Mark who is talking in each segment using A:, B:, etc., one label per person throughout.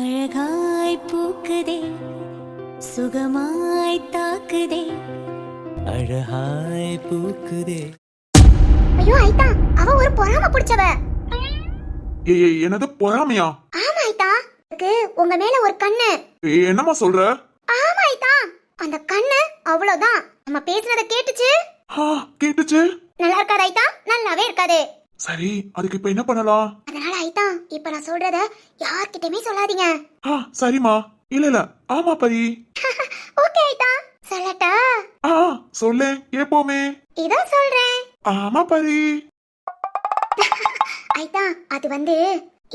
A: அழகாய் பூக்குதே சுகமாய் தாக்குதே அழகாய் பூக்குதே.
B: ஐயோ ஐதா, அவ ஒரு பொறாம புடிச்சவ.
C: என்னது பொறாமையா?
B: ஆமா ஐதா, உங்க மேல ஒரு கண்ணு.
C: என்னமா சொல்ற?
B: ஆமா ஐதா, அந்த கண்ணு அவ்வளவுதான். நம்ம பேசுனத கேட்டுச்சு.
C: கேட்டுச்சு.
B: நல்லா இருக்காது ஐதா, நல்லாவே இருக்காது.
C: சரி, அதுக்கு இப்ப என்ன பண்ணலாம்?
B: அதனால ஐதா, இப்ப நான் சொல்றத யார்கிட்டயுமே சொல்லாதீங்க.
C: சரிமா. இல்ல ஆமா பரி.
B: ஓகே ஐதா, சொல்லட்டா?
C: சொல்லே கேப்போமே.
B: இதோ சொல்றேன்.
C: ஆமா பரி.
B: ஐதா, அது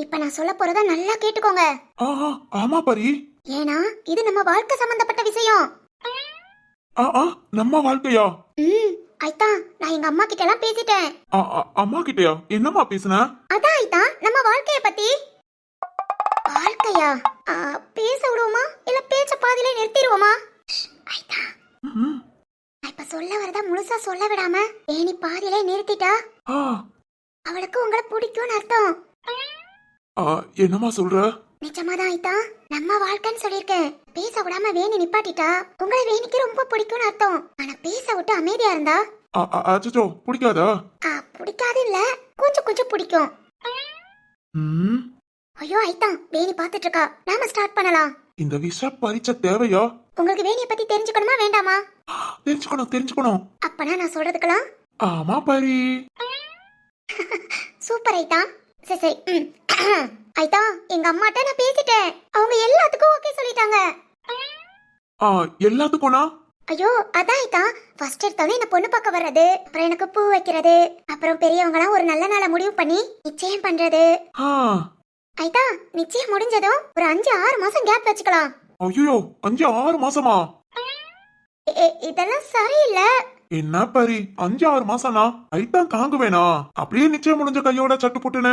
B: இப்ப நான் சொல்ல போறத நல்லா கேட்டுக்கோங்க.
C: ஆமா பரி.
B: ஏன்னா இது நம்ம வாழ்க்கை சம்பந்தப்பட்ட விஷயம்.
C: நம்ம வாழ்க்கையா?
B: ஐதா, நான் எங்க அம்மா கிட்ட எல்லாம் பேசிட்டேன்.
C: அம்மா கிட்டயா? என்னம்மா பேசுன?
B: அதான் ஐதா, நம்ம வாழ்க்கைய பத்தி. வாழ்க்கையா? பேச விடுவோமா இல்ல பேச்ச பாதியிலே நிறுத்திடுவோமா? ஐதா, இப்ப சொல்ல வரதா முழுசா சொல்ல விடாம ஏனி பாதியிலே நிறுத்திட்டா அவளுக்கு உங்களை பிடிக்கும்னு அர்த்தம்.
C: என்னம்மா சொல்ற?
B: நிஜமாதான் ஐதா, நம்ம வாழ்க்கைன்னு சொல்லிருக்கேன். பேச விடாம வேணி நிப்பாட்டிட்டா உங்களை வேணிக்கு ரொம்ப பிடிக்கும்னு அர்த்தம். ஆனா பேச விட்டு அமைதியா இருந்தா
C: அச்சோ பிடிக்காதா?
B: பிடிக்காது இல்ல, கொஞ்சம் கொஞ்சம் பிடிக்கும். ஐயோ ஐதா, வேணி பாத்துட்டு இருக்கா, நாம ஸ்டார்ட் பண்ணலாம்.
C: இந்த விஷ பரீட்சை தேவையா?
B: உங்களுக்கு வேணிய பத்தி தெரிஞ்சுக்கணுமா வேண்டாமா?
C: தெரிஞ்சுக்கணும்.
B: அப்பனா நான் சொல்றதுக்கலாம்.
C: ஆமா பரி.
B: சூப்பர் ஐதா. சரி ஐதா, எங்க அம்மாட்ட நான் பேசிட்டேன். அவங்க எல்லாத்துக்கும் ஓகே சொல்லிட்டாங்க.
C: எல்லாத்துக்கும்னா?
B: ஐயோ அதான் ஐதா, ஃபர்ஸ்ட் எடுத்தோன்னே இந்த பொண்ணு பார்க்க வர்றது, அப்புறம் எனக்கு பூ வைக்கிறது, அப்புறம் பெரியவங்களாம் ஒரு நல்ல நாளை முடிவு பண்ணி நிச்சயம் பண்றது. ஐதா, நிச்சயம் முடிஞ்சதும் ஒரு 5-6 மாசம் கேப் வச்சுக்கலாம்.
C: ஐயோ 5-6 மாசமா?
B: இதெல்லாம் சரியில்லை.
C: என்ன பரி, 5-6 மாசம்னா ஐதான் தாங்குவேனா? அப்படியே நிச்சயம் முடிஞ்ச கையோட சட்டு போட்டுன.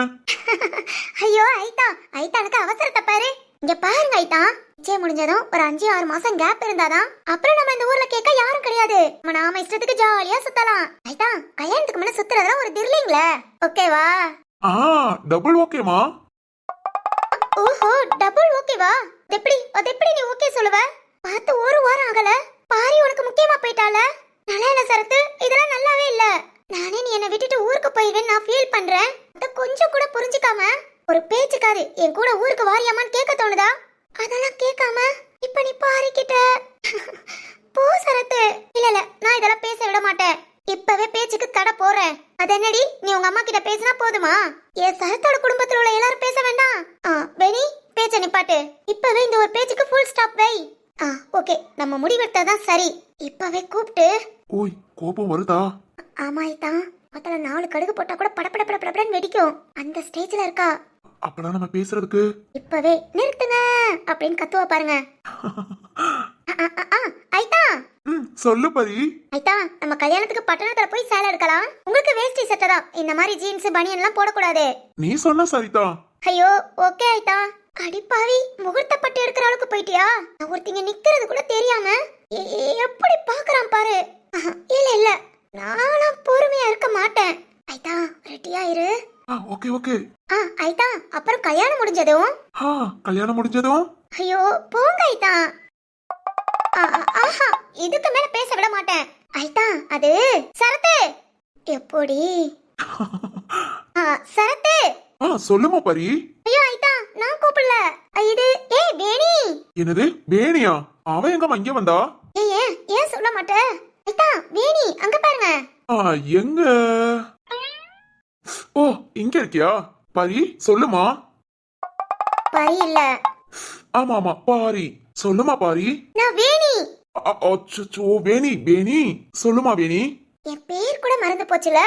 B: ஐயோ ஐதா, ஐதானுக்கு அவசரத்தை பாரு. இங்க பாருங்க ஐதா, நிச்சயம் முடிஞ்சதும் ஒரு 5-6 மாசம் கேப் இருந்தாதான் அப்புறம் நம்ம இந்த ஊர்ல கேட்க யாரும் கிடையாது. நாம இஷ்டத்துக்கு ஜாலியா சுத்தலாம். ஐதா, கல்யாணத்துக்கு முன்ன சுத்துறதுல ஒரு திர்லிங்ல. ஓகேவா?
C: டபுள் ஓகேமா?
B: ஓஹோ, டபுள் ஓகேவா? அது எப்படி நீ ஓகே சொல்லுவ? பார்த்து ஒரு வாரம் ஆகல, பாரி உனக்கு முக்கியமா போயிட்டால. நல்லா இல்ல சரத்து, இதெல்லாம் நல்லாவே இல்ல. நானே நீ என்ன விட்டுட்டு ஊருக்கு போயிடுவேன்னு நான் ஃபீல் பண்றேன். அத கொஞ்சம் கூட புரிஞ்சுக்காம ஒரு பேச்சுக்காரு என் கூட ஊருக்கு வாரியாமான்னு கேட்க தோணுதா? அதெல்லாம் கேட்காம இப்ப நீ பாரிக்கிட்ட போ சரத்து. இல்ல நான் இதெல்லாம் பேச விட மாட்டேன். இப்பவே பேச்சுக்கு தடை போறேன். அது என்னடி, நீ உங்க அம்மா கிட்ட பேசினா போதுமா? என் சரத்தோட குடும்பத்துல உள்ள எல்லாரும் பேச வேண்டாம்? வெனி, பேச்ச நிப்பாட்டு. இப்பவே இந்த ஒரு பேச்சுக்கு ஃபுல் ஸ்டாப் வை. ஓகே, நம்ம முடிவெடுத்ததான் சரி. இப்பவே கூப்பிட்டு.
C: ஓய், கோபம் வருதா?
B: ஆமா ஐதா, மொத்தல 4 கடுகு போட்டா கூட படபடன்னு வெடிக்கும். அந்த ஸ்டேஜ்ல இருக்கா.
C: அப்பலாம் நம்ம பேசுறதுக்கு
B: இப்பவே நிறுத்துங்க அப்படின்னு கத்துவா பாருங்க. ஐதா,
C: சொல்லு பரி.
B: ஐதா, நம்ம கல்யாணத்துக்கு பட்டணத்துல போய் சேலை எடுக்கலாம். உங்களுக்கு வேஷ்டி சட்டை தான், இந்த மாதிரி ஜீன்ஸ் பனியன் எல்லாம் போடக்கூடாது.
C: நீ சொன்ன சரிதான்.
B: ஐயோ ஓகே ஐதா. அடிப்பாவி, முகூர்த்த பட்டு எடுக்கிற அளவுக்கு போயிட்டியா? ஒருத்தங்க நிக்கிறது கூட தெரியாம எப்படி பாக்குறான் பாரு. இல்ல நானும் பொறுமையா இருக்க மாட்டேன். ஐதா, ரெடியா இரு.
C: ஓகே.
B: ஐதா, அப்புறம் கல்யாணம் முடிஞ்சதும்
C: கல்யாணம் முடிஞ்சதும்
B: ஐயோ போங்க ஐதா. ஆஹா, இதுக்கு மேல பேச விட மாட்டேன். ஐதா, அது சரத்து. எப்படி சரத்து?
C: சொல்லுமா பரி.
B: ஐயோ ஐதா, நான் கூப்பிடல. இது வேணி.
C: என்னது வேணியா? அவ எங்க இங்க வந்தா?
B: ஏன் சொல்ல மாட்டே? ஐதா, வேணி அங்க பாருங்க.
C: எங்க? ஓ, இங்க இருக்கியா? பரி சொல்லுமா.
B: பரி இல்ல.
C: ஆமா பாரி. சொல்லுமா பாரி.
B: நான் வேணி.
C: அச்சோ வேணி சொல்லுமா வேணி.
B: என் பேர் கூட மறந்து போச்சுல.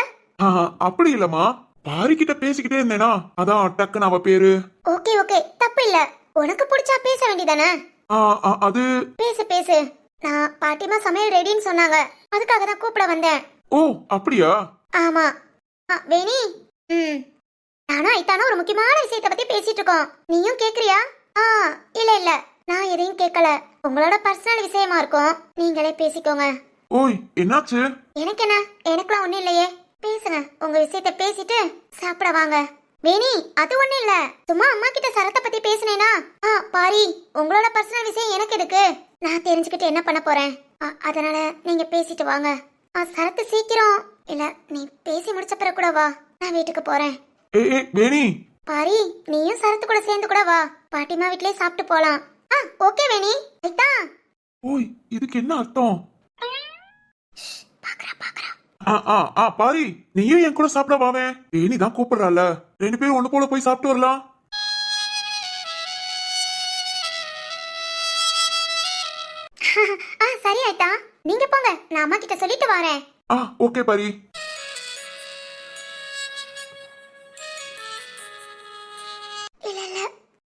C: அப்படி இல்லம்மா, பாரி கிட்ட பேசிக்கிட்டே இருந்தேனா, அதான் டக்குன்னு அவ பேரு.
B: ஓகே, தப்பு இல்ல. உனக்கு பிடிச்சா பேச வேண்டியதானே?
C: அது
B: பேசு. நான் பாட்டிமா சமையல் ரெடின்னு சொன்னாங்க, அதுக்காக தான் கூப்பிட வந்தேன்.
C: ஓ அப்படியா?
B: ஆமா வேணி. நானும் ஐத்தானும் ஒரு முக்கியமான விஷயத்தை பத்தி பேசிட்டு இருக்கோம். நீயும் கேக்குறியா? இல்ல நான் எதையும் கேட்கல. உங்களோட பர்சனல் விஷயமா இருக்கும், நீங்களே பேசிக்கோங்க.
C: ஓய், என்னாச்சு?
B: எனக்கு என்ன, எனக்குலாம் ஒண்ணும் இல்லையே. பேசுங்க, உங்க விஷயத்தை பேசிட்டு சாப்பிட வாங்க. வேணி, அது ஒண்ணு இல்ல, சும்மா அம்மா கிட்ட சரத்தை பத்தி பேசினேனா பாரி, உங்களோட பர்சனல் விஷயம் எனக்கு எதுக்கு? நான் தெரிஞ்சுக்கிட்டு என்ன பண்ண போறேன்? அதனால நீங்க பேசிட்டு வாங்க. சரத்து சீக்கிரம். இல்ல, நீ பேசி முடிச்ச பிறகு கூட வா, நான் வீட்டுக்கு போறேன்.
C: ஏய் வேணி.
B: பாரி, நீயும் சரத்து கூட சேர்ந்து கூட வா, பாட்டிமா வீட்லயே சாப்பிட்டு போலாம். ஓகே வேணி. ஐட்டா.
C: ஓய், இதுக்கு என்ன அர்த்தம்?
B: பாக்குறா.
C: பாரி, நீயும் என் கூட சாப்பிட வாவே. வேணி தான் கூப்பிடுறால, 2 பேரும் ஒண்ணு போல போய் சாப்பிட்டு வரலாம்.
B: சரி ஐட்டா, நீங்க போங்க, நான் அம்மா கிட்ட சொல்லிட்டு வரேன்.
C: ஓகே பாரி.
B: இல்ல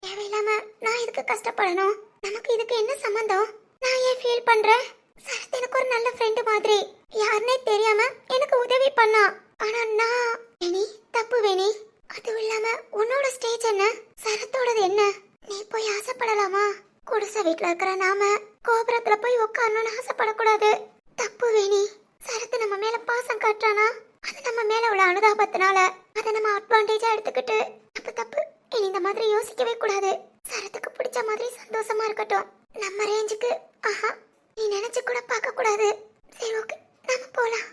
B: தேவையில்லாம நான் இதுக்கு கஷ்டப்படணும். நமக்கு இதுக்கு என்ன சம்பந்தம்? நான் ஏன் ஃபீல் பண்றேன்? சரத் எனக்கு ஒரு நல்ல ஃப்ரெண்டு மாதிரி, யாருன்னே தெரியாம எனக்கு உதவி பண்ணா. ஆனா நான் வேணி, தப்பு வேணி. அதுவும் இல்லாம உன்னோட ஸ்டேஜ் என்ன, சரத்தோடது என்ன? நீ போய் ஆசைப்படலாமா? குடிசை வீட்டுல இருக்கிற நாம கோபுரத்துல போய் உட்காரணும்னு ஆசைப்படக்கூடாது. தப்பு வேணி. சரத்து நம்ம மேல பாசம் காட்டுறானா, அது நம்ம மேல உள்ள அனுதாபத்தினால அதை நம்ம அட்வான்டேஜா எடுத்துக்கிட்டு தப்பு. இனி இந்த மாதிரி யோசிக்கவே கூடாது. சரத்துக்கு பிடிச்ச மாதிரி சந்தோஷமா இருக்கட்டும். நம்ம ரேஞ்சுக்கு நீ நினைச்சு கூட பார்க்க கூடாது. சரி ஓகே, நம்ம போலாம்.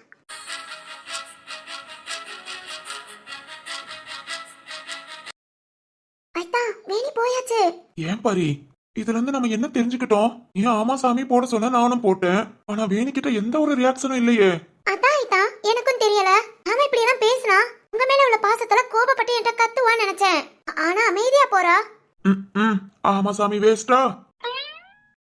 B: ஐட்டா, வேணி போயாச்சு.
C: ஏன் பாரி, இதுல இருந்து நம்ம என்ன தெரிஞ்சுக்கிட்டோம்? ஏன் ஆமா சாமி போட சொன்ன, நானும் போட்டேன். ஆனா வேணி கிட்ட எந்த ஒரு ரியாக்ஷனும் இல்லையே.
B: அதான் ஐட்டா, எனக்கும் தெரியல. நாம இப்படி எல்லாம் பேசினா உங்க மேல உள்ள பாசத்துல கோபப்பட்டு என்கிட்ட கத்துவான்னு நினைச்சேன். ஆனா அமைதியா போறா.
C: ஆமா சாமி வேஸ்டா?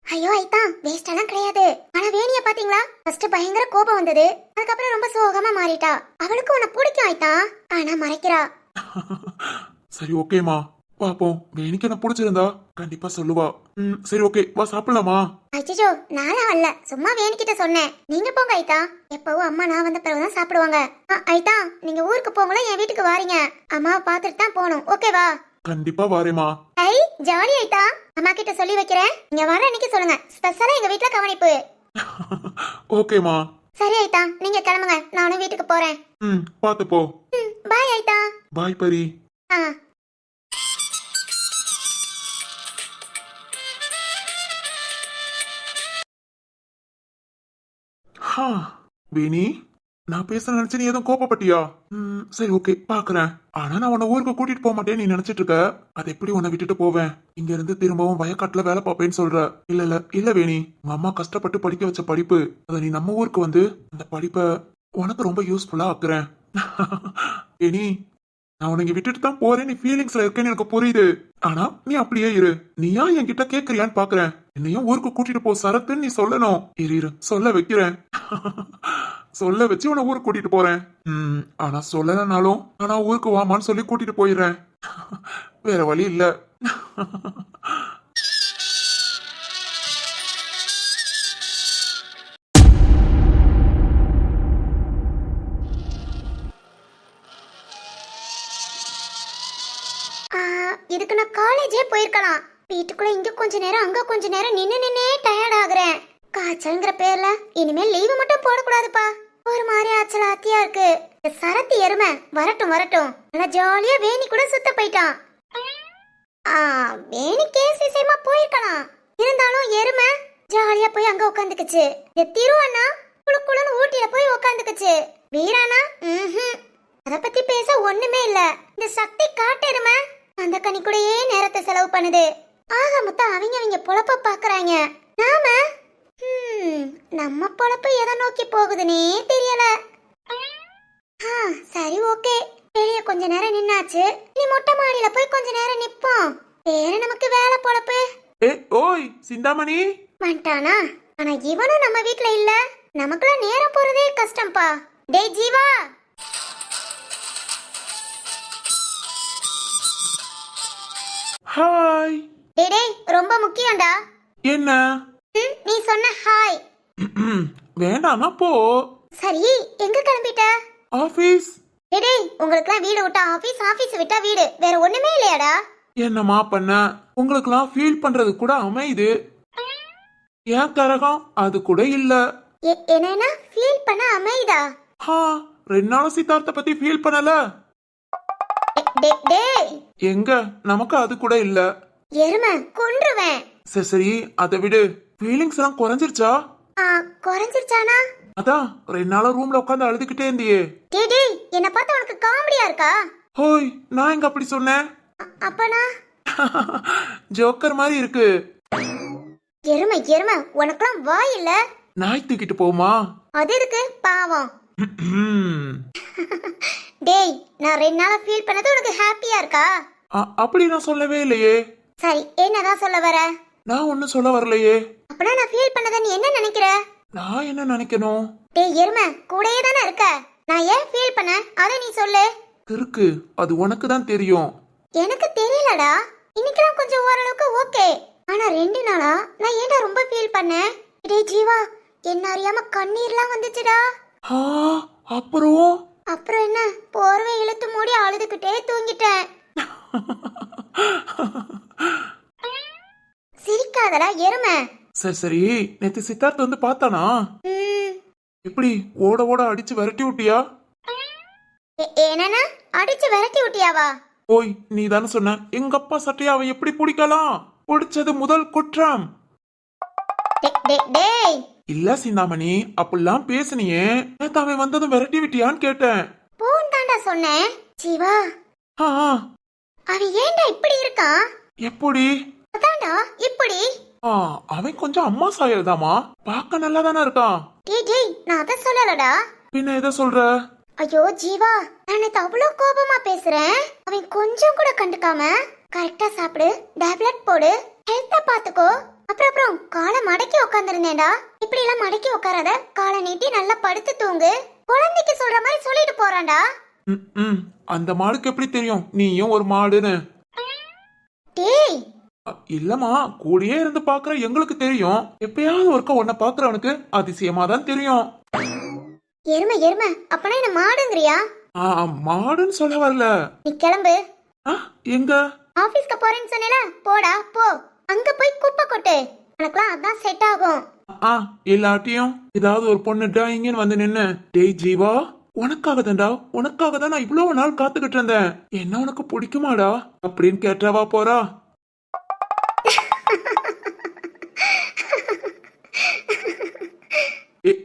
B: ஐயோ ஐட்டா, வேஸ்ட் எல்லாம் கிடையாது. ஆனா வேணிய பாத்தீங்களா, ஃபர்ஸ்ட் பயங்கர கோபம் வந்தது, அதுக்கப்புறம் ரொம்ப சோகமா மாறிட்டா. அவளுக்கு உன்னை பிடிக்கும் ஐட்டா, ஆனா மறைக்கிறா.
C: சரி ஓகேமா, பாப்போம். வேணிக்கு என்ன பிடிச்சிருந்தா கண்டிப்பா சொல்லுவா. சரி ஓகே, வா சாப்பிடலாமா?
B: அச்சோ, நானா வரல, சும்மா வேணிக்கிட்ட சொன்னேன். நீங்க போங்க ஐட்டா, எப்பவும் அம்மா நான் வந்த பிறகுதான் சாப்பிடுவாங்க. ஐட்டா, நீங்க ஊருக்கு போங்களா, என் வீட்டுக்கு வாரீங்க. அம்மாவை பார்த்துட்டு தான் போகணும், ஓகேவா?
C: கண்டிப்பா வாரேமா.
B: ஐ ஜாலி ஐட்டா, அம்மா கிட்ட சொல்லி வைக்கிறேன். நீங்க வர அன்னைக்கு சொல்லுங்க, ஸ்பெஷலா எங்க வீட்ல கவனிப்பு.
C: ஓகேமா.
B: சரி ஐட்டா, நீங்க கிளம்புங்க, நானும் வீட்டுக்கு போறேன்.
C: பாத்து போ.
B: பாய் ஐட்டா.
C: பாய் பரி. வேணி, நான் பேச நினைச்சு நீ எதுவும் கோபப்பட்டியா? சரி ஓகே, பாக்குறேன். ஆனா நான் உன்னை ஊருக்கு கூட்டிட்டு போக மாட்டேன்னு நீ நினைச்சிட்டு இருக்க. அதை எப்படி உன்னை விட்டுட்டு போவேன்? இங்க இருந்து திரும்பவும் வயக்காட்டுல வேலை பார்ப்பேன்னு சொல்ற. இல்ல வேணி, உங்க அம்மா கஷ்டப்பட்டு படிக்க வச்ச படிப்பு, அதை நீ நம்ம ஊருக்கு வந்து அந்த படிப்பை உனக்கு ரொம்ப யூஸ்ஃபுல்லா ஆக்குறேன். வேணி, நான் உனக்கு விட்டுட்டு தான் போறேன், நீ ஃபீலிங்ஸ்ல இருக்கேன்னு எனக்கு புரியுது. ஆனா நீ அப்படியே இரு. நீயா என்கிட்ட கேக்குறியான்னு பாக்குறேன். என்னையும் ஊருக்கு கூட்டிட்டு போ சரத்துன்னு நீ சொல்லணும். இரு சொல்ல வைக்கிறேன். சொல்ல வச்சு உன ஊருக்கு கூட்டிட்டு போறேன். ஆனா சொல்லலனாலும் ஆனா ஊருக்கு வாமான்னு சொல்லி கூட்டிட்டு போயிடுறேன். வேற வழி இல்ல.
B: இதுக்கு நான் காலேஜே போயிருக்கலாம். வீட்டுக்குள்ள இங்க கொஞ்ச நேரம் அங்க கொஞ்ச நேரம் நின்னே டயர்ட் ஆகுறேன். காய்ச்சல்ங்கிற பேர்ல இனிமேல் லீவு மட்டும் போடக்கூடாதுப்பா. ஒரு மாதிரி ஆச்சலாத்தியா இருக்கு. சரத்து எருமை வரட்டும் நல்லா ஜாலியா வேணி கூட சுத்த போயிட்டான். வேணி கேஸ் விஷயமா போயிருக்கலாம். இருந்தாலும் எருமை ஜாலியா போய் அங்க உட்காந்துக்குச்சு. திருவண்ணா குளுக்குளுன்னு ஊட்டியில போய் உட்காந்துக்குச்சு. வீரானா அத பத்தி பேச ஒண்ணுமே இல்ல. இந்த சக்தி காட்டெருமை அந்த கனி கூடயே நேரத்தை செலவு பண்ணுது. ஆக மொத்தம் அவங்க பொழப்ப பாக்குறாங்க. நாம நம்ம பொழப்பு எதை நோக்கி போகுதுன்னே தெரியல. சரி ஓகே, வெளிய கொஞ்ச நேரம் நின்னாச்சு, நீ மொட்டை மாடியில போய் கொஞ்ச நேரம் நிப்போம். வேற நமக்கு வேலை பொழப்பு.
C: ஓய் சிந்தாமணி
B: வந்துட்டானா? ஆனா இவனும் நம்ம வீட்ல இல்ல. நமக்குள்ள நேரம் போறதே கஷ்டம்பா. டேய் ஜீவா.
C: ஹாய்.
B: டேய் ரொம்ப முக்கியம்டா.
C: என்ன?
B: நீ சொன்ன ஹாய்.
C: வேண்டாமா போ.
B: சரி, எங்க கிளம்பிட்ட?
C: ஆபீஸ்.
B: டேய் உங்களுக்குலாம் வீடு விட்டா ஆபீஸ், ஆபீஸ் விட்டா வீடு, வேற ஒண்ணுமே இல்லையாடா?
C: என்னமா பண்ண? உங்களுக்குலாம் ஃபீல் பண்றது கூட அமையுது. ஏன் கரகம் அது கூட இல்ல.
B: என்னன்னா ஃபீல் பண்ண அமையுதா?
C: 2 நாள் சித்தார்த்த பத்தி ஃபீல் பண்ணல.
B: டேய்
C: எங்க நமக்கு அது கூட இல்ல.
B: எருமை கொன்றுவேன்.
C: சரி சரி, அதை விடு. ஃபீலிங்ஸ் எல்லாம் குறைஞ்சிருச்சா?
B: குறைஞ்சிருச்சானா?
C: அதான் 2 நாளா ரூம்ல உட்காந்து அழுதுகிட்டே இருந்தியே.
B: டேய் டேய், என்ன பார்த்தா உனக்கு காமெடியா இருக்கா?
C: ஹோய், நான் எங்க அப்படி சொன்னேன்?
B: அப்பனா
C: ஜோக்கர் மாதிரி இருக்கு.
B: எருமை எருமை, உனக்குலாம் வாய் இல்ல?
C: நாய் தூக்கிட்டு போமா?
B: அது இருக்கு பாவம். டேய், நான் 2 நாளா ஃபீல் பண்ணது உனக்கு ஹாப்பியா இருக்கா?
C: அப்படி நான் சொல்லவே இல்லையே.
B: சரி, என்னதான் சொல்ல வர?
C: நான் ஒன்னும் சொல்ல வரலையே.
B: அப்பனா நான் ஃபீல் பண்ணத நீ என்ன நினைக்கிற?
C: நான் என்ன நினைக்கணும்?
B: டேய் எருமை, கூடயே தானே இருக்க. நான் ஏன் ஃபீல் பண்ண அத நீ சொல்லு.
C: இருக்கு, அது உனக்கு தான் தெரியும்.
B: எனக்கு தெரியலடா. இன்னைக்குலாம் கொஞ்சம் ஓரளவுக்கு ஓகே. ஆனா 2 நாளா நான் ஏன்டா ரொம்ப ஃபீல் பண்ணேன்? டேய் ஜீவா, என்ன அறியாம கண்ணீர்லாம் வந்துச்சுடா.
C: அப்புறம்
B: அப்புறம் என்ன, போர்வை இழுத்து மூடி அழுதுகிட்டே தூங்கிட்டேன். சிரிக்காதடா எருமை.
C: சரி சரி, நேத்து சித்தார்த் வந்து பார்த்தானா? எப்படி ஓட ஓட அடிச்சு விரட்டி விட்டியா?
B: என்னன்னா அடிச்சு விரட்டி விட்டியாவா?
C: ஓய், நீ தானே சொன்ன எங்க அப்பா சட்டையை அவன் எப்படி பிடிக்கலாம், பிடிச்சது முதல் குற்றம்.
B: டேய்
C: இல்ல சிந்தாமணி, அப்படிலாம் பேசுனியே. நேத்து அவன் வந்ததும் விரட்டி விட்டியான்னு கேட்டேன்.
B: போன் தாண்டா சொன்னேன். ஜீவா, அவன் ஏன்டா இப்படி இருக்கான்?
C: எப்படி?
B: அதான்டா இப்படி.
C: அவன் கொஞ்சம் அம்மா சாயல் தாமா, பார்க்க நல்லா தானே இருக்கான்.
B: டேய், நான் அத சொல்லலடா.
C: பின்ன எதை சொல்ற?
B: ஐயோ ஜீவா, நான் அவ்வளவு கோபமா பேசுறேன். அவன் கொஞ்சம் கூட கண்டுக்காம கரெக்டா சாப்பிடு, டேப்லெட் போடு, ஹெல்த்த பாத்துக்கோ. அப்புறம் காலை மடக்கி உட்காந்துருந்தேன்டா. இப்படி எல்லாம் மடக்கி உட்காராத, காலை நீட்டி நல்லா படுத்து தூங்கு. குழந்தைக்கு சொல்ற மாதிரி சொல்லிட்டு போறான்டா.
C: அந்த மாடுக்கு எப்படி தெரியும் நீயும் ஒரு மாடுன்னு?
B: டேய்
C: இல்லம்மா, கூடயே இருந்து பாக்குற எங்களுக்கு தெரியும். எப்பயாவது ஒருக்க உன்னை பாக்குறவனுக்கு அதிசயமா தான் தெரியும்.
B: எருமை எருமை, அப்பனா என்ன மாடுங்கறியா?
C: மாடுன்னு சொல்ல வரல.
B: நீ கிளம்பு.
C: எங்க?
B: ஆபீஸ்க்கு போறேன்னு சொன்னேல, போடா போ. அங்க போய் குப்பை கொட்டு. எனக்குலாம் அதான் செட் ஆகும்.
C: எல்லாட்டியும் ஏதாவது ஒரு பொண்ணு டிராயிங்னு வந்து நின்னு, டேய் ஜீவா, உனக்காக தான் நான் இவ்வளவு நாள் காத்துக்கிட்டு இருந்தேன், என்ன உனக்கு பிடிக்குமாடா அப்படின்னு கேட்டவா போறா.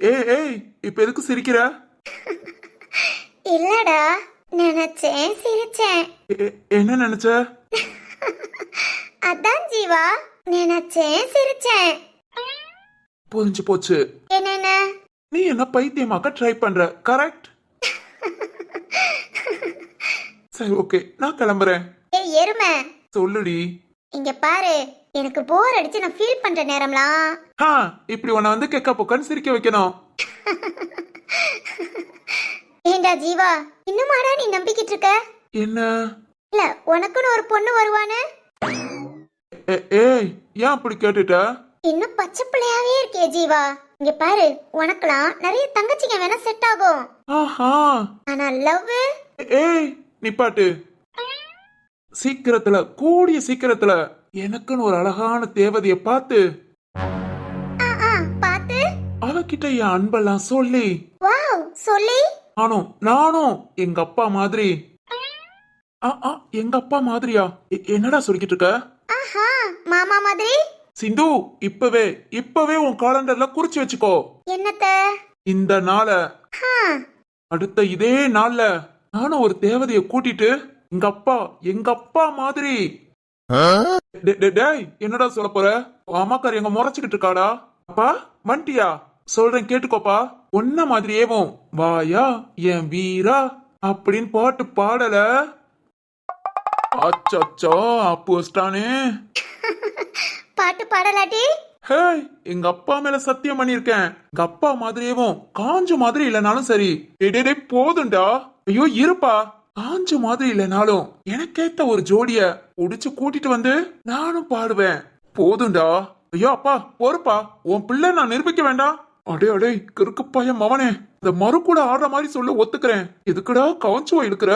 C: ஏய், இப்ப எதுக்கு சிரிக்கிற?
B: இல்லடா, நினைச்சேன் சிரிச்சேன்.
C: என்ன நினைச்ச?
B: அதான் ஜீவா, நினைச்சேன் சிரிச்சேன்.
C: புரிஞ்சு போச்சு.
B: என்னென்ன?
C: நீ என்ன பைத்தியமாக்க ட்ரை பண்ற, கரெக்ட்? சரி ஓகே, நான் கிளம்புறேன்.
B: ஏய் எருமை,
C: சொல்லுடி.
B: இங்க பாரு, எனக்கு போர் அடிச்சு நான் ஃபீல் பண்ற நேரம்லாம்
C: இப்படி உன்னை வந்து கெக்க பொக்கன்னு சிரிக்க வைக்கணும்.
B: ஏண்டா ஜீவா, இன்னுமாடா நீ நம்பிக்கிட்டு இருக்க?
C: என்ன?
B: இல்ல, உனக்குன்னு ஒரு பொண்ணு வருவானு.
C: ஏய், ஏன் அப்படி கேட்டுட்ட?
B: இன்னும் பச்சை பிள்ளையாவே இருக்கே ஜீவா. இங்க பாரு, உனக்குலாம் நிறைய தங்கச்சிங்க வேணா செட் ஆகும். ஆனா லவ்.
C: ஏய் நிப்பாட்டு. சீக்கிரத்துல, கூடிய சீக்கிரத்துல எனக்குன்னு ஒரு அழகான தேவதைய பார்த்து அவகிட்ட என் அன்பெல்லாம் சொல்லி.
B: வாவ், சொல்லி
C: நானும் எங்க அப்பா மாதிரி. எங்க அப்பா மாதிரியா? என்னடா சொல்லிக்கிட்டு இருக்க?
B: மாமா மாதிரி.
C: சிந்து, இப்பவே உன் காலண்டர்ல குறிச்சு வச்சுக்கோ.
B: என்னத்த? இந்த
C: நாள. அடுத்த இதே நாள்ல நானும் ஒரு தேவதைய கூட்டிட்டு எங்க அப்பா மாதிரி. டேய், என்னடா சொல்ல போற? அம்மாக்கார் எங்க முறைச்சுக்கிட்டு இருக்காடா. அப்பா மண்டியா, சொல்றேன் கேட்டுக்கோப்பா. ஒன்ன மாதிரியேவும் வாயா என் வீரா அப்படின்னு பாட்டு பாடல. அச்சோ, அப்பு வச்சிட்டானே.
B: பாட்டு பாடலாட்டி?
C: ஹேய், எங்க அப்பா மேல சத்தியம் பண்ணிருக்கேன், எங்க அப்பா மாதிரியேவும் காஞ்ச மாதிரி இல்லனாலும் சரி. டேய் போதும்டா. ஐயோ இருப்பா, காஞ்ச மாதிரி இல்லனாலும் எனக்கேத்த ஒரு ஜோடிய உடிச்சு கூட்டிட்டு வந்து நானும் பாடுவேன். போதும்டா. ஐயோ அப்பா பொறுப்பா, உன் பிள்ளை நான் நிரூபிக்க வேண்டாம். அடே கிறுக்கு பையன் மவனே, இந்த மறு கூட ஆடுற மாதிரி சொல்ல ஒத்துக்கிறேன். எதுக்குடா கவனிச்சுவா இருக்கிற?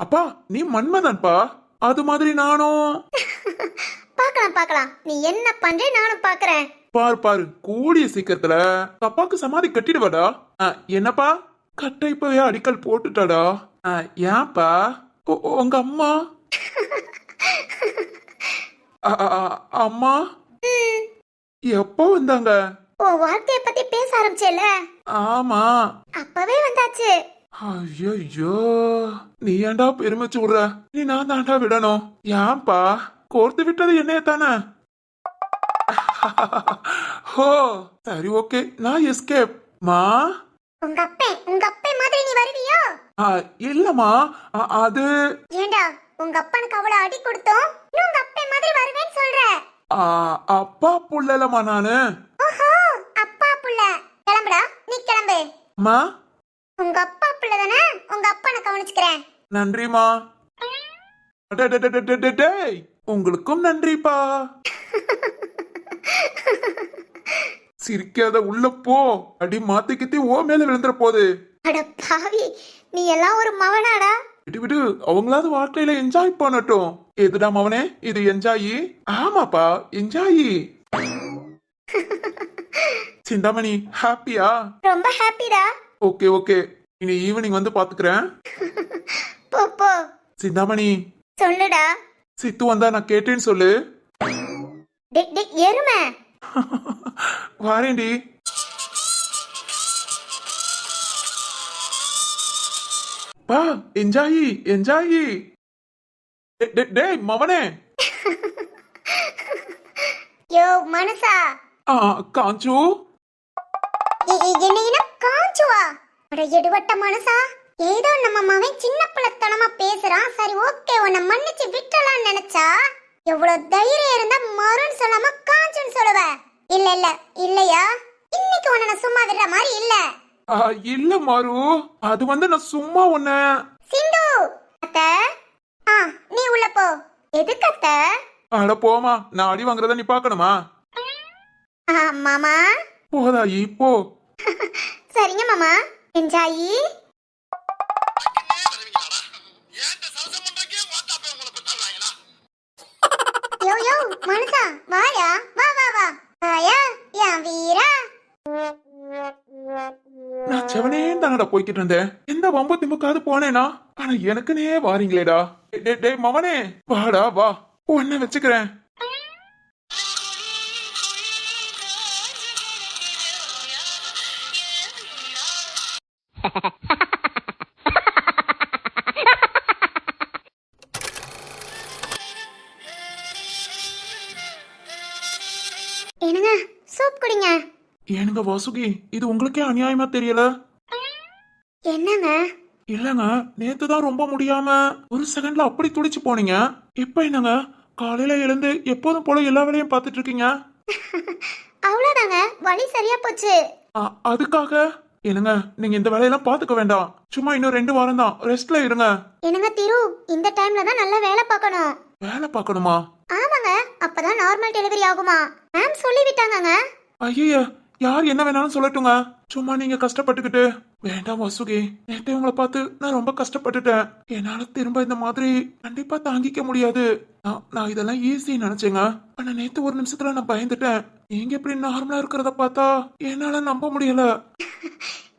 C: அப்பா நீ மன்மதன்பா, அது மாதிரி நானும்.
B: பாக்கலாம், நீ என்ன பண்ற நானும் பாக்குறேன்.
C: பாரு, கூடிய சீக்கிரத்துல அப்பாக்கு சமாதி கட்டிடுவாடா. என்னப்பா, கட்டை இப்பவே அடிக்கல் போட்டுட்டாடா. ஏன்பா? உங்க அம்மா அம்மா எப்போ வந்தாங்க?
B: உன் வாழ்க்கைய பத்தி பேச ஆரம்பிச்சேல,
C: ஆமா.
B: அப்பவே வந்தாச்சு.
C: ஐயோ, நீ ஏன்டா பெருமைச்சு விடுற? நீ நான் தாண்டா விடணும். ஏன்பா கோர்த்து விட்டது என்னைய தானே? ஹோ, சரி ஓகே, நான் எஸ்கேப். மா
B: உங்க அப்பே மாதிரி நீ வருவியோ?
C: இல்லம்மா, அது
B: ஏண்டா உங்க அப்பனுக்கு அவ்வளவு அடி கொடுத்தோம், நீ உங்க அப்பே மாதிரி வருவேன்னு சொல்ற?
C: அப்பா புள்ளலம்மா நானு.
B: ஓஹோ, அப்பா புள்ள. கிளம்புடா, நீ கிளம்பு.
C: மா
B: உங்க அப்பா புள்ள தானே, உங்க அப்பனை கவனிச்சுக்கிறேன்.
C: நன்றிமா. டேய், உங்களுக்கும் நன்றிப்பா. சிரிக்காத, உள்ள போ. அடி மாத்தி கித்தி ஓ மேல விழுந்துற போது.
B: அட பாவி, நீ எல்லாம் ஒரு மவனாடா.
C: விடு விடு, அவங்களாவது வாழ்க்கையில என்ஜாய் பண்ணட்டும். எதுடா மவனே, இது என்ஜாயி? ஆமாப்பா, என்ஜாயி. சிந்தாமணி ஹாப்பியா?
B: ரொம்ப ஹாப்பிடா.
C: ஓகே ஓகே, இனி ஈவினிங் வந்து பாத்துக்கிறேன்.
B: போ போ.
C: சிந்தாமணி
B: சொல்லுடா.
C: சித்து வந்தா நான் கேட்டேன்னு சொல்லு.
B: எருமை.
C: வாரேண்டி. பா என்ஜாயி என்ஜாயி. டேய் மவனே.
B: யோ மனசா.
C: காஞ்சு.
B: என்ன காஞ்சுவா? அட எடுவட்ட மனசா, ஏதோ நம்ம மவன் சின்ன பிள்ளைத்தனமா பேசுறான். சரி ஓகே, உன்னை மன்னிச்சு விட்டலாம்னு நினைச்சா, எவ்வளவு தைரியம் இருந்தா மருன்னு சொல்லாம காஞ்சுன்னு சொல்லுவ? இல்ல இல்ல இல்லையா? இன்னைக்கு உன்னை நான் சும்மா விடுற மாதிரி இல்ல.
C: இல்ல மாரு, அது வந்து நான் சும்மா உன்ன.
B: சிந்து அத்த, நீ உள்ள போ. எதுக்கு அத்த?
C: அட போமா, நான் அடி வாங்குறத நீ பாக்கணுமா?
B: மாமா
C: போதாயி போ.
B: சரிங்க மாமா. என்ஜாயி. யோ யோ மனசா, வாயா, வா வா வா. வாயா என் வீரா.
C: நான் செவனேன்னு தானடா போய்கிட்டு இருந்தேன். எந்த வம்பு திமுக்காவது போனேனா? ஆனா எனக்குனே வாரீங்களேடா. டேய் மவனே, வாடா வா, உன்னை வச்சுக்கிறேன்.
B: என்னங்க சூப் குடிங்க.
C: ஏனுங்க வாசுகி, இது உங்களுக்கே அநியாயமா தெரியல?
B: என்னங்க?
C: இல்லங்க, நேத்து தான் ரொம்ப முடியாம ஒரு செகண்ட்ல அப்படி துடிச்சு போனீங்க. இப்ப என்னங்க காலையில எழுந்து எப்போதும் போல எல்லா வேலையும் பார்த்துட்டு இருக்கீங்க?
B: அவ்வளவுதாங்க, வலி சரியா போச்சு.
C: அதுக்காக என்னங்க நீங்க இந்த வேலையெல்லாம் பாத்துக்க வேண்டாம். சும்மா இன்னும் 2 வாரம் தான் ரெஸ்ட்ல இருங்க.
B: என்னங்க திரு, இந்த டைம்ல தான் நல்லா வேலை பார்க்கணும்.
C: வேலை பார்க்கணுமா?
B: ஆமாங்க, அப்பதான் நார்மல் டெலிவரி ஆகுமா மேம் சொல்லி விட்டாங்கங்க.
C: ஐயா, யார் என்ன வேணாலும் சொல்லட்டுங்க. சும்மா நீங்க கஷ்டப்பட்டுக்கிட்டு. வேண்டாம் வாசுகி, நேற்று உங்களை பார்த்து நான் ரொம்ப கஷ்டப்பட்டுட்டேன். என்னால திரும்ப இந்த மாதிரி கண்டிப்பா தாங்கிக்க முடியாது. நான் இதெல்லாம் ஈஸி நினைச்சேங்க. ஆனா நேத்து ஒரு நிமிஷத்துல நான் பயந்துட்டேன். நீங்க இப்படி நார்மலா இருக்கிறத பார்த்தா என்னால நம்ப முடியல.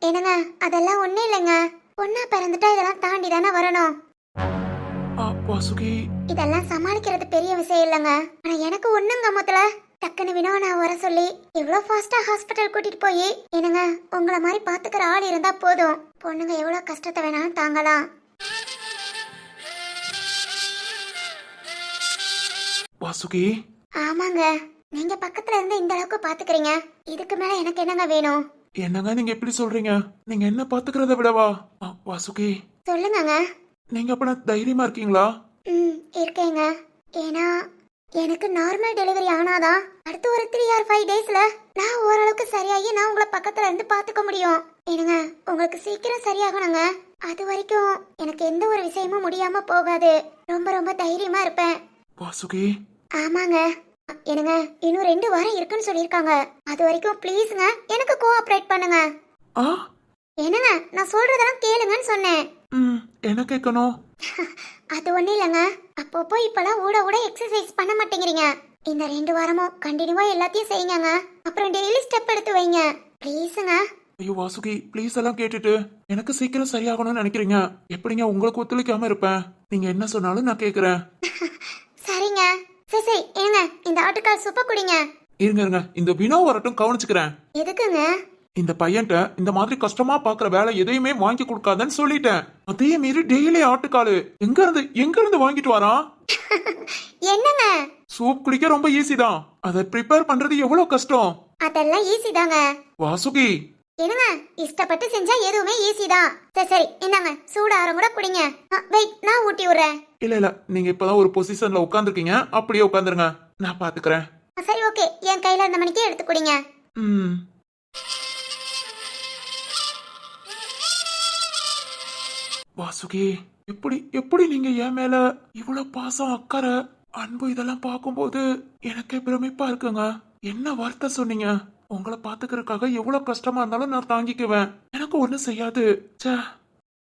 B: என்னங்க, அதெல்லாம் ஒண்ணு இல்லைங்க. பொண்ணா பிறந்துட்டா இதெல்லாம் தாண்டி தானே வரணும்.
C: வாசுகி,
B: இதெல்லாம் சமாளிக்கிறது பெரிய விஷயம் இல்லைங்க. ஆனா எனக்கு ஒண்ணுங்க மொத்தல டக்குன்னு வினோனா வர சொல்லி எவ்வளவு ஃபாஸ்டா ஹாஸ்பிட்டல் கூட்டிட்டு போய், என்னங்க உங்களை மாதிரி பாத்துக்கிற ஆள் இருந்தா போதும். பொண்ணுங்க எவ்வளவு கஷ்டத்தை வேணாலும் தாங்கலாம்.
C: வாசுகி.
B: ஆமாங்க, நீங்க பக்கத்துல இருந்து இந்த அளவுக்கு பாத்துக்கிறீங்க, இதுக்கு மேல எனக்கு என்னங்க வேணும்?
C: என்னங்க நீங்க எப்படி சொல்றீங்க? நீங்க என்ன பாத்துக்கிறத விடவா? வாசுகி
B: சொல்லுங்க.
C: நீங்க அப்ப தைரியமா இருக்கீங்களா?
B: இருக்கேங்க. ஏன்னா எனக்கு நார்மல் டெலிவரி ஆனாதான் அடுத்த ஒரு 3 or 5 டேஸ்ல நான் ஓரளவுக்கு சரியாகி நான் உங்களை பக்கத்துல இருந்து பாத்துக்க முடியும். என்னங்க உங்களுக்கு சீக்கிரம் சரியாகணுங்க. அது வரைக்கும் எனக்கு எந்த ஒரு விஷயமும் முடியாம போகாது. ரொம்ப ரொம்ப தைரியமா இருப்பேன்.
C: வாசுகி.
B: ஆமாங்க. என்னங்க இன்னும் 2 வாரம் இருக்குன்னு சொல்லிருக்காங்க. அது வரைக்கும் ப்ளீஸ்ங்க எனக்கு கோஆபரேட் பண்ணுங்க. என்னங்க நான் சொல்றதெல்லாம் கேளுங்கன்னு சொன்னேன்.
C: என்ன கேட்கணும்?
B: அது ஒண்ணு இல்லைங்க. அப்பப்போ இப்பெல்லாம் ஊட ஊட எக்ஸசைஸ் பண்ண மாட்டேங்கிறீங்க. இந்த 2 வாரமும் கண்டினியூவா எல்லாத்தையும் செய்யுங்க. அப்புறம் டெய்லி ஸ்டெப் எடுத்து வைங்க ப்ளீஸ்ங்க.
C: ஐயோ வாசுகி, ப்ளீஸ் எல்லாம் கேட்டுட்டு எனக்கு சீக்கிரம் சரியாகணும்னு நினைக்கிறீங்க. எப்படிங்க உங்களுக்கு ஒத்துழைக்காம இருப்பேன்? நீங்க என்ன சொன்னாலும் நான் கேக்குறேன்.
B: சரிங்க சரி சரி ஏங்க இந்த ஆட்டுக்கால் சூப்பை குடிங்க.
C: இருங்க இருங்க, இந்த வினோ வரட்டும், கவனிச்சுக்கிறேன்.
B: எதுக்குங்க?
C: இந்த பையன்ட்ட இந்த மாதிரி கஷ்டமா பாக்குற வேலை எதையுமே வாங்கி கொடுக்காதன்னு சொல்லிட்டேன். அதே மீறி டெய்லி ஆட்டுக்காலு எங்க இருந்து வாங்கிட்டு வரான்?
B: என்னங்க?
C: சூப் குடிக்க ரொம்ப ஈஸி தான், அதை ப்ரிப்பேர் பண்றது எவ்வளவு கஷ்டம்.
B: அதெல்லாம் ஈஸி தாங்க.
C: வாசுகி,
B: என்னங்க இஷ்டப்பட்டு செஞ்சா எதுவுமே ஈஸி தான். சரி சரி இந்தாங்க சூடாரம் கூட குடிங்க. வெயிட் நான் ஊட்டி விடுறேன்.
C: இல்ல நீங்க இப்பதான் ஒரு பொசிஷன்ல உட்காந்துருக்கீங்க, அப்படியே உட்காந்துருங்க, நான் பாத்துக்கிறேன்.
B: சரி ஓகே, என் கையில இருந்த மணிக்கே எடுத்து குடிங்க.
C: ம். வாசுகி, எப்படி எப்படி நீங்க என் மேல இவ்வளவு பாசம், அக்கறை, அன்பு இதெல்லாம் பார்க்கும்போது எனக்கே பிரமிப்பா இருக்குங்க. என்ன வார்த்தை சொன்னீங்க? உங்களை பாத்துக்கிறதுக்காக எவ்வளவு கஷ்டமா இருந்தாலும் நான் தாங்கிக்குவேன், எனக்கு ஒண்ணும் செய்யாது. ச்சே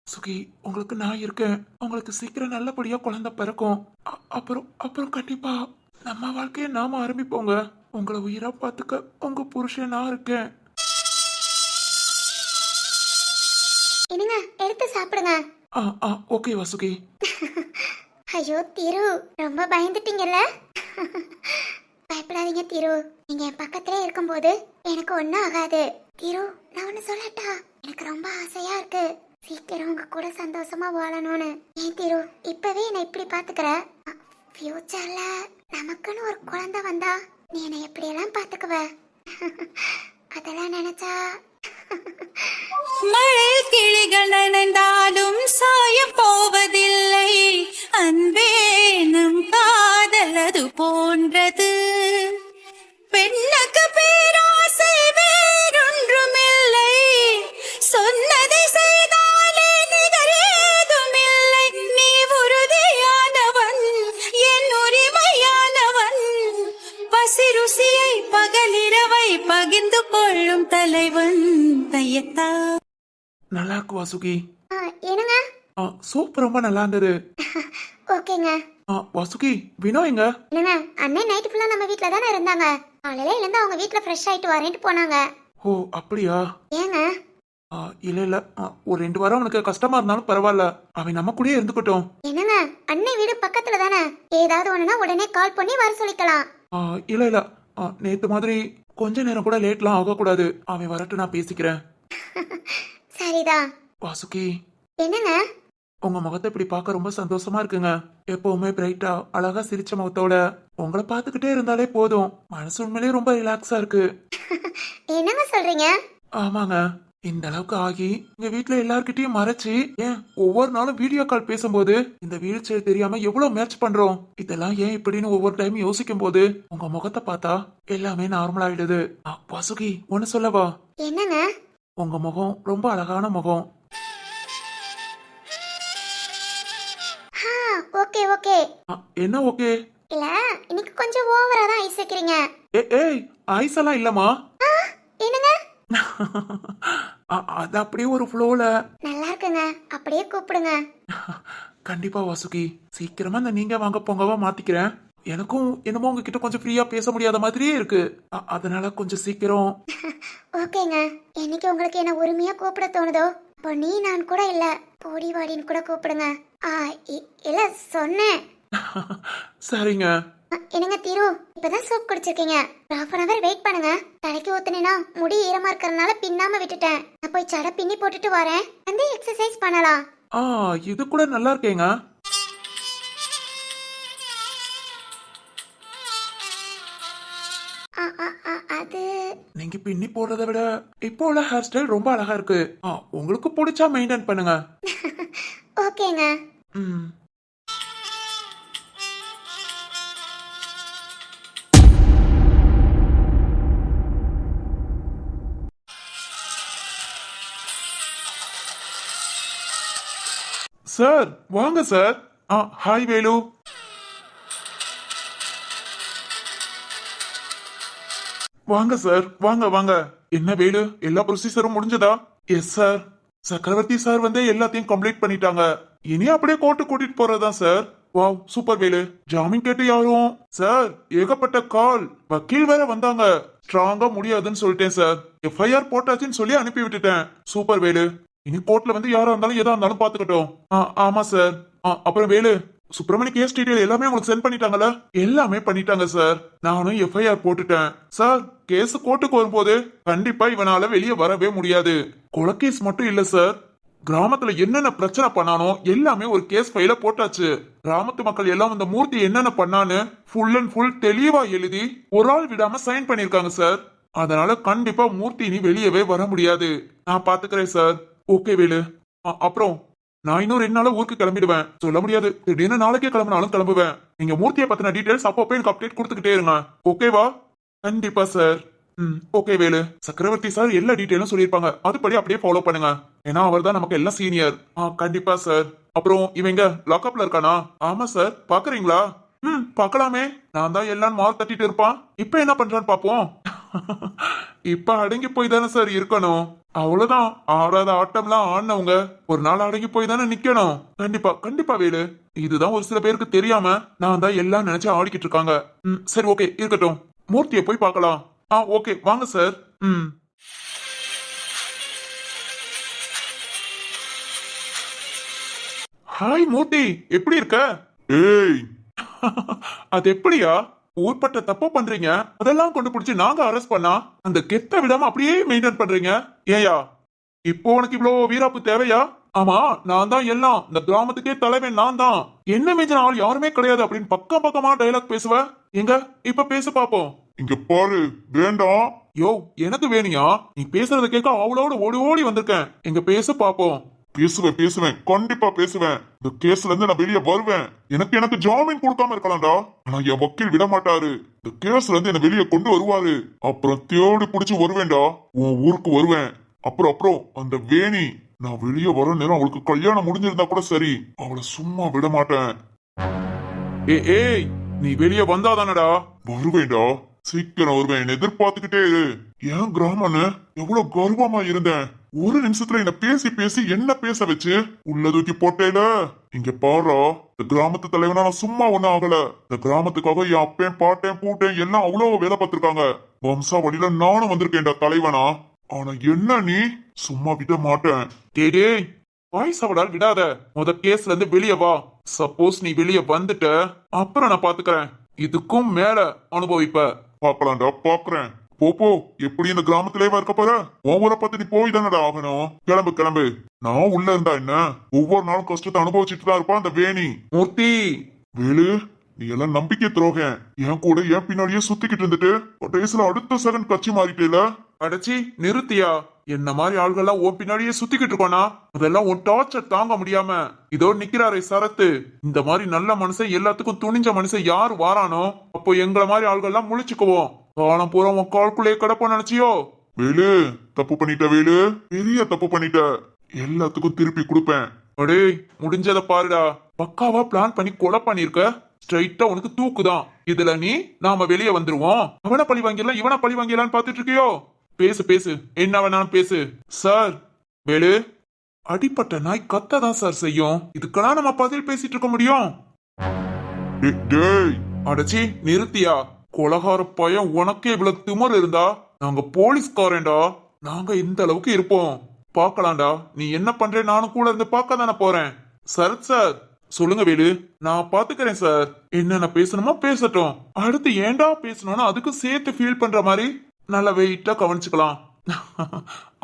C: சுகி, உங்களுக்கு நான் இருக்கேன், உங்களுக்கு சீக்கிரம் நல்லபடியா குழந்தை பிறக்கும். அப்புறம் கண்டிப்பா நம்ம வாழ்க்கையை நாம ஆரம்பிப்போங்க. உங்களை உயிரா பாத்துக்க உங்க புருஷன் நான் இருக்கேன்.
B: என்னங்க எடுத்து சாப்பிடுங்க.
C: ஓகே வாசுகி.
B: ஐயோ திரு, ரொம்ப பயந்துட்டீங்கல்ல? பயப்படாதீங்க திரு, நீங்க என் பக்கத்திலே இருக்கும்போது எனக்கு ஒன்னும் ஆகாது. திரு நான் ஒண்ணு சொல்லட்டா? எனக்கு ரொம்ப ஆசையா இருக்கு சீக்கிரம் உங்க கூட சந்தோஷமா வாழணும்னு. ஏன் திரு இப்பவே என்னை இப்படி பாத்துக்கிற? ஃபியூச்சர்ல நமக்குன்னு ஒரு குழந்தை வந்தா நீ என்னை எப்படியெல்லாம் பாத்துக்குவ? அதெல்லாம் நினைச்சா
A: மழை கிளிகள் நனைந்தாலும் சாய போவதில்லை அன்பே, நம் காதல் அது போன்றது. பெண்ணுக்கு பேராசை வேறொன்றுமில்லை, சொன்னதை செய்தாலே நிகரேதுமில்லை. நீ உறுதியானவன், என் உரிமையானவன், பசி ருசியை பகலிரவை பகிர்ந்து கொள்ளும் தலைவன் தையத்தா.
C: நல்லா இருக்கு வாசுகி.
B: என்னங்க?
C: சூப் ரொம்ப நல்லா இருந்தது.
B: ஓகேங்க.
C: வாசுகி, வினோ எங்க?
B: என்னங்க அண்ணன் நைட் ஃபுல்லா நம்ம வீட்ல தானே இருந்தாங்க. காலையில எழுந்து அவங்க வீட்ல ஃப்ரெஷ் ஆயிட்டு வரேன்ட்டு போனாங்க.
C: ஓ அப்படியா?
B: ஏங்க?
C: இல்ல ஒரு 2 வாரம் உனக்கு கஷ்டமா இருந்தாலும் பரவாயில்ல, அவன் நம்ம கூடயே இருந்துக்கட்டும்.
B: என்னங்க அண்ணன் வீடு பக்கத்துல தானே, ஏதாவது ஒண்ணுனா உடனே கால் பண்ணி வர சொல்லிக்கலாம்.
C: இல்ல நேத்து மாதிரி கொஞ்ச நேரம் கூட லேட்லாம் ஆகக்கூடாது, அவன் வரட்டு, நான் பேசிக்கிறேன்.
B: சரிதான்.
C: வாசுகி,
B: என்னங்க?
C: உங்க முகத்தை இப்படி பார்க்க ரொம்ப சந்தோஷமா இருக்குங்க. எப்பவுமே பிரைட்டா அழகா சிரிச்ச முகத்தோட உங்களை பார்த்துக்கிட்டே இருந்தாலே போதும், மனசு உண்மையிலேயே ரொம்ப ரிலாக்ஸா இருக்கு.
B: என்னங்க சொல்றீங்க?
C: ஆமாங்க, இந்த அளவுக்கு ஆகி எங்க வீட்டுல எல்லார்கிட்டயும் மறைச்சு, ஏன் ஒவ்வொரு நாளும் வீடியோ கால் பேசும்போது இந்த வீல் சேர் தெரியாம எவ்வளவு மேட்ச் பண்றோம், இதெல்லாம் ஏன் இப்படின்னு ஒவ்வொரு டைம் யோசிக்கும் போது உங்க முகத்தை பார்த்தா எல்லாமே நார்மல் ஆயிடுது. வாசுகி, ஒன்னு சொல்லவா?
B: என்னங்க?
C: உங்க முகம் ரொம்ப அழகான முகம்.
B: Okay okay.
C: என்ன ஓகே?
B: இல்ல இன்னைக்கு கொஞ்சம் ஓவரா தான் ஐஸ் வைக்கிறீங்க.
C: ஏய் ஐஸ் எல்லாம் இல்லம்மா.
B: என்னங்க?
C: அது அப்படியே ஒரு ஃப்ளோல.
B: நல்லா இருக்குங்க, அப்படியே கூப்பிடுங்க.
C: கண்டிப்பா வாசுகி, சீக்கிரமா இந்த நீங்க வாங்க போங்கவா மாத்திக்கிறேன். எனக்கும் என்னமோ உங்ககிட்ட கொஞ்சம் ஃப்ரீயா பேச முடியாத மாதிரியே இருக்கு, அதனால கொஞ்சம் சீக்கிரம்.
B: ஓகேங்க, என்னைக்கு உங்களுக்கு என்ன உரிமையா கூப்பிட தோணுதோ அப்போ நீ நான் கூட இல்ல போடி வாடின்னு கூட கூப்பிடுங்க. இல்ல சொன்னேன்.
C: சரிங்க.
B: என்னங்க திரு, இப்பதான் சூப் குடிச்சிருக்கீங்க, 1/2 hour வெயிட் பண்ணுங்க. தலைக்கு ஊத்துனேனா முடி ஈரமா இருக்கறனால பின்னாம விட்டுட்டேன், நான் போய் சடை பின்னி போட்டுட்டு வரேன், வந்து எக்ஸசைஸ் பண்ணலாம்.
C: இது கூட நல்லா இருக்கேங்க.
B: அது
C: நீங்க பின்னி போடுறத விட இப்போ உள்ள ஹேர் ஸ்டைல் ரொம்ப அழகா இருக்கு, உங்களுக்கு பிடிச்சா மெயின்டைன் பண்ணுங்க.
B: ஓகேங்க.
C: சார் வாங்க சார். ஹாய் வேலு. வாங்க சார், வாங்க வாங்க. என்ன வேலு, எல்லா ப்ரொசீஜரும் முடிஞ்சதா? எஸ் சார், சக்கரவர்த்தி சார் வந்து எல்லாத்தையும் கம்ப்ளீட் பண்ணிட்டாங்க, இனி அப்படியே கோர்ட்டு கூட்டிட்டு போறதா சார். Wow super Velu. ஜாமீன் கேட்டு யாரும்? சார் ஏகப்பட்ட கால், வக்கீல் வேற வந்தாங்க, ஸ்ட்ராங்கா முடியாதுன்னு சொல்லிட்டேன் சார், எஃப்ஐஆர் போட்டாச்சுன்னு சொல்லி அனுப்பி விட்டுட்டேன். சூப்பர் வேலு, இனி கோர்ட்ல வந்து யாரா இருந்தாலும் எதா இருந்தாலும் பாத்துக்கிட்டோம். ஆமா சார். அப்புறம் வேலு, சுப்பிரமணி கேஸ் டீடைல் எல்லாமே உங்களுக்கு சென்ட் பண்ணிட்டாங்கல்ல? எல்லாமே பண்ணிட்டாங்க சார். நானும் எஃப்ஐஆர் போட்டுட்டேன் சார். கேஸ் கோர்ட்டுக்கு வரும்போது கண்டிப்பா இவனால வெளியே வரவே முடியாது. கொலைகேஸ் மட்டும் இல்ல சார், கிராமத்துல என்னென்ன பிரச்சனை பண்ணானோ எல்லாமே ஒரு கேஸ் ஃபைல போட்டாச்சு. கிராமத்து மக்கள் எல்லாம் இந்த மூர்த்தி என்னென்ன பண்ணான்னு ஃபுல் அண்ட் ஃபுல் தெளிவா எழுதி ஒரு ஆள் விடாம சைன் பண்ணிருக்காங்க சார். அதனால கண்டிப்பா மூர்த்தி இனி வெளியவே வர முடியாது. நான் பாத்துக்கிறேன் சார். ஓகே வேலு. அப்புறம் நான் இன்னும் 2 நாள் ஊருக்கு கிளம்பிடுவேன். சொல்ல முடியாது, திடீர்னு நாளைக்கே கிளம்பினாலும் கிளம்புவேன். நீங்க மூர்த்தியை பத்தின டீடைல்ஸ் அப்பப்போ எனக்கு அப்டேட் கொடுத்துக்கிட்டே இருங்க. ஓகேவா? கண்டிப்பா சார். ஓகே வேலு. சக்கரவர்த்தி சார் எல்லா டீடைலும் சொல்லியிருப்பாங்க, அதுபடி அப்படியே ஃபாலோ பண்ணுங்க. ஏன்னா அவர் தான் நமக்கு எல்லாம் சீனியர். கண்டிப்பா சார். அப்புறம் இவங்க லாக்அப்ல இருக்கானா? ஆமா சார். பாக்குறீங்களா? பார்க்கலாமே. நான் தான் எல்லாம் மார்க் தட்டிட்டு இருப்பான். இப்ப என்ன பண்றான்னு பாப்போம். இப்ப அடங்கி போய் தானே சார் இருக்கணும். அவ்வளவுதான். ஆடாத ஆட்டம்லாம் ஆடினவங்க ஒரு நாள் அடங்கி போய் தானே நிக்கணும். கண்டிப்பா கண்டிப்பா வேலு. இதுதான் ஒரு சில பேருக்கு தெரியாம நான் தான் எல்லாம் நினைச்சு ஆடிக்கிட்டு இருக்காங்க. சரி ஓகே இருக்கட்டும். மூர்த்தியை போய் பார்க்கலாம். ஓகே வாங்க சார். ஹாய் மூர்த்தி, எப்படி இருக்க? ஏய், அது எப்படியா? ஊர்பட்ட தப்பு பண்றீங்க, அதெல்லாம் கொண்டு பிடிச்சி நாங்க அரெஸ்ட் பண்ணா அந்த கெத்த விடாம அப்படியே மெயின்டைன் பண்றீங்க. ஏயா இப்போ உனக்கு இவ்வளவு வீராப்பு தேவையா? ஆமா, நான் தான் எல்லாம், இந்த கிராமத்துக்கே தலைவன் நான் தான், என்ன மேஜர் ஆள் யாருமே கிடையாது அப்படின்னு பக்கம் பக்கமா டயலாக் பேசுவ. எங்க இப்ப பேச பாப்போம். இங்க பாரு, வேண்டாம். யோ எனக்கு வேணியா? நீ பேசுறத கேட்க அவளோட ஓடி ஓடி வந்திருக்கேன். எங்க பேச பாப்போம். பேசுவேன் கண்டிப்பா பேசுவேன். இந்த கேஸ்ல இருந்து நான் வெளியே வருவேன். எனக்கு ஜாமீன் கொடுக்காம இருக்கலாம்டா, ஆனா என் வக்கீல் விட மாட்டாரு. இந்த கேஸ்ல இருந்து என்ன வெளியே கொண்டு வருவாரு. அப்புறம் தேடி பிடிச்சு வருவேன்டா, உன் ஊருக்கு வருவேன். அப்புறம் அந்த வேணி, நான் வெளியே வர நேரம் அவளுக்கு கல்யாணம் முடிஞ்சிருந்தா கூட சரி, அவளை சும்மா விட மாட்டேன். ஏய் நீ வெளியே வந்தாதானடா? வருவேன்டா, சீக்கிரம் வருவேன். என்ன எதிர்பார்த்துக்கிட்டே இரு. ஏன் கிராமம்னு எவ்வளவு கர்வமா இருந்தேன், ஒரு நிமிஷத்துல என்ன பேசி பேசி என்ன பேச வச்சு உள்ள தூக்கி போட்டேல. இங்க பாரா, இந்த கிராமத்து தலைவனா நான் சும்மா ஒண்ணும் ஆகல. இந்த கிராமத்துக்காக என் அப்பேன் பாட்டேன் பூட்டேன் எல்லாம் அவ்வளவு வேலை பார்த்திருக்காங்க. வம்சா வழியில நானும் வந்திருக்கேன்டா தலைவனா. ஆனா என்ன நீ சும்மா விட மாட்டேன். டேய் வாய்ஸ் அவடால் விடாத. முத கேஸ்ல இருந்து வெளியே வா. சப்போஸ் நீ வெளியே வந்துட்ட அப்புறம் நான் பாத்துக்கிறேன். இதுக்கும் மேல அனுபவிப்ப. பாக்கலாம்டா, பாக்குறேன். போ எப்படி இந்த கிராமத்திலேயே இருக்க போற? உன் ஊரை பார்த்து நீ போய் தானடா ஆகணும். கிளம்பு. நான் உள்ள இருந்தா என்ன, ஒவ்வொரு நாளும் கஷ்டத்தை அனுபவிச்சுட்டு தான் இருப்பான் அந்த வேணி. மூர்த்தி வேலு, நீ எல்லாம் நம்பிக்கை துரோகம். என் கூட என் பின்னாடியே சுத்திக்கிட்டு இருந்துட்டு கடைசியில அடுத்த செகண்ட் கட்சி மாறிட்டேல. அடைச்சி நிறுத்தியா? என்ன மாதிரி ஆள்கள்லாம் உன் பின்னாடியே சுத்திக்கிட்டு இருக்கோனா அதெல்லாம் உன் டார்ச்சர் தாங்க முடியாம இதோ நிக்கிறாரே சரத்து. இந்த மாதிரி நல்ல மனுஷன், எல்லாத்துக்கும் துணிஞ்ச மனுஷன் யாரு வாரானோ அப்போ எங்களை மாதிரி ஆள்கள்லாம் முழிச்சுக்குவோம். காலம் பூரா உன் கால்குள்ளே கிடப்போம் நினைச்சியோ? வேலு தப்பு பண்ணிட்ட வேலு, பெரிய தப்பு பண்ணிட்ட. எல்லாத்துக்கும் திருப்பி கொடுப்பேன். அடே முடிஞ்சத பாருடா. பக்காவா பிளான் பண்ணி கொலை பண்ணிருக்க. ஸ்ட்ரைட்டா உனக்கு தூக்குதான். இதுல நீ நாம வெளியே வந்துருவோம். அவனை பழி வாங்கிடலாம் இவனை பழி வாங்கிடலான்னு பாத்துட்டு இருக்கியோ? பேசு என்ன வேணாலும் பேசு. சார் வேலு, அடிப்பட்ட நாய் கத்ததான் சார் செய்யும். இதுக்கெல்லாம் நம்ம பதில் பேசிட்டு இருக்க முடியும்? அடச்சி நிறுத்தியா? கொலகார பையன், உனக்கே இவ்வளவு திமிர் இருந்தா நாங்க போலீஸ்காரன்டா. நாங்க இந்த அளவுக்கு இருப்போம். பாக்கலாம்டா, நீ என்ன பண்ற நானும் கூட இருந்து பார்க்க தானே போறேன். சரத் சார் சொல்லுங்க வேலு. நான் பாத்துக்கிறேன் சார். என்னென்ன பேசணுமோ பேசட்டும். அடுத்து ஏண்டா பேசணும்னா அதுக்கு சேர்த்து ஃபீல் பண்ற மாதிரி நல்லா வெயிட்டா கவனிச்சுக்கலாம்.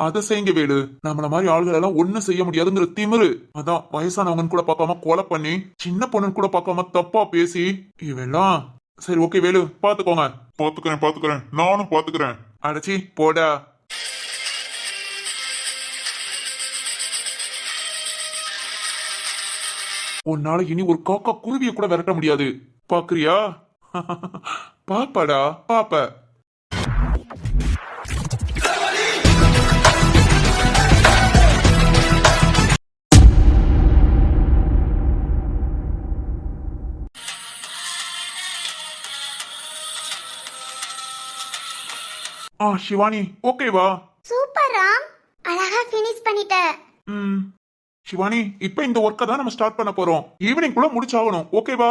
C: அதை செய்யுங்க வேலு. நம்மள மாதிரி ஆளுகள் எல்லாம் ஒண்ணும் செய்ய முடியாதுங்கிற திமிரு. அதான் வயசானவங்க கூட பார்க்காம கொலை பண்ணி, சின்ன பொண்ணு கூட பார்க்காம தப்பா பேசி இவெல்லாம். சரி ஓகே வேலு, பாத்துக்கோங்க. பாத்துக்கிறேன் நானும் பாத்துக்கிறேன். அடைச்சி போடா. உன்னால இனி ஒரு காக்கா குருவிய கூட விரட்ட முடியாது. பாக்குறியா? பாப்பாடா பாப்ப. சிவானி ஓகேவா?
B: சூப்பர் ராம், அழகா ஃபினிஷ் பண்ணிட்ட.
C: சிவானி இப்ப இந்த ஒர்க்கை தான் நம்ம ஸ்டார்ட் பண்ண போறோம். ஈவினிங் குள்ள முடிச்சாகணும். ஓகேவா?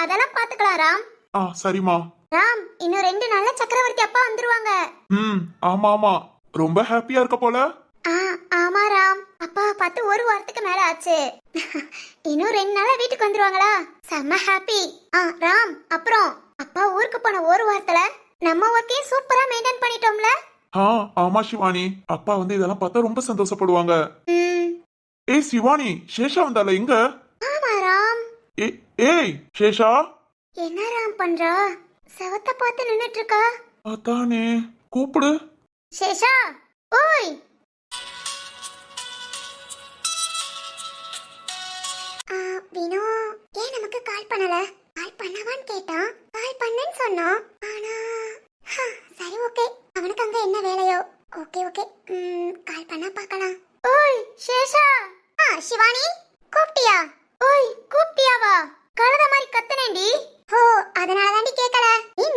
B: அதெல்லாம் பாத்துக்கலாம் ராம்.
C: சரிமா.
B: ராம், இன்னும் 2 நாள்ல சக்கரவர்த்தி அப்பா வந்துருவாங்க.
C: ஆமா ரொம்ப ஹாப்பியா இருக்க போல.
B: ஆமா ராம், அப்பா பார்த்து ஒரு வாரத்துக்கு மேல ஆச்சு. இன்னும் 2 நாளா வீட்டுக்கு வந்துருவாங்களா? செம்ம ஹாப்பி. ராம், அப்புறம் அப்பா ஊருக்கு போன ஒரு வாரத்துல நம்ம ஒர்க்கையும் சூப்பரா மெயின்டைன் பண்ணிட்டோம்ல.
C: ஆமா சிவானி, அப்பா வந்து இதெல்லாம் பார்த்தா ரொம்ப சந்தோஷப்படுவாங்க.
B: ம்,
C: ஏய் சிவானி, சேஷா வந்தால எங்க?
B: ஆமா ராம்.
C: ஏய் சேஷா.
B: என்ன ராம் பண்றா? செவத்த பார்த்து நின்னுட்டு இருக்கா.
C: அதானே, கூப்பிடு.
B: சேஷா, ஓய். வினோ ஏன் நமக்கு கால் பண்ணல? கால் பண்ணவான்னு கேட்டான். கால் பண்ணேன்னு சொன்னான். ஆனா சரி ஓகே, அவனுக்கு அங்க என்ன வேலையோ. ஓகே ஓகே, கால் பண்ணா பார்க்கலாம். ஓய் சேஷா. சிவானி கூப்பிட்டியா? ஓய் கூப்பிட்டியாவா? கழுத மாதிரி கத்துனேண்டி. ஓ அதனால தாண்டி கேட்கல.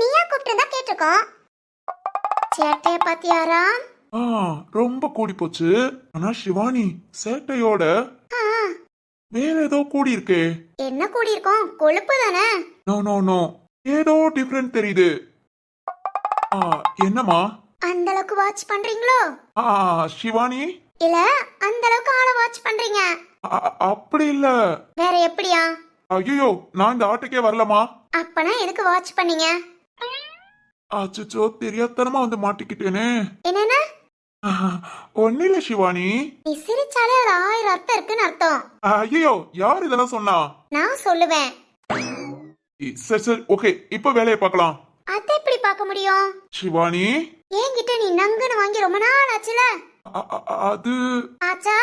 B: நீயா கூப்பிட்டிருந்தா கேட்டிருக்கோம். சேட்டைய பாத்தியாரா?
C: ரொம்ப கூடி போச்சு. ஆனா சிவானி சேட்டையோட வேற ஏதோ கூடி இருக்கே.
B: என்ன கூடி இருக்கும்? கொழுப்பு தானே.
C: நோ நோ நோ, ஏதோ டிஃபரெண்ட் தெரியுது. என்னமா?
B: அந்த அளவுக்கு வாட்ச் பண்றீங்களோ?
C: சிவானி,
B: இல்ல அந்த அளவுக்கு ஆள வாட்ச் பண்றீங்க?
C: அப்படி இல்ல.
B: வேற எப்படியா?
C: ஐயோ, நான் இந்த ஆட்டுக்கே வரலமா.
B: அப்பனா எதுக்கு வாட்ச் பண்ணீங்க?
C: அச்சோ, தெரியாதனமா வந்து மாட்டிக்கிட்டேனே.
B: என்னன்னா?
C: ஒன்னில சிவானி,
B: நீ சிரிச்சாலே ஒரு 1000 அர்த்தம் இருக்குன்னு அர்த்தம்.
C: ஐயோ, யார் இதெல்லாம் சொன்னா?
B: நான் சொல்லுவேன்.
C: சரி சரி ஓகே, இப்ப வேலையை பார்க்கலாம்.
B: அத எப்படி பார்க்க முடியும்?
C: சிவானி,
B: என்கிட்ட நீ நங்குன்னு வாங்கி ரொம்ப நாள் ஆச்சுல.
C: அது
B: ஆச்சா?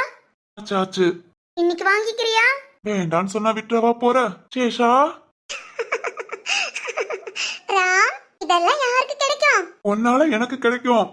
C: ஆச்சு.
B: இன்னைக்கு வாங்கிக்கிறியா?
C: வேண்டான்னு சொன்னா விட்டுறவா போற? சேஷா,
B: ராம், இதெல்லாம் யாருக்கு கிடைக்கும்?
C: உன்னால எனக்கு கிடைக்கும்.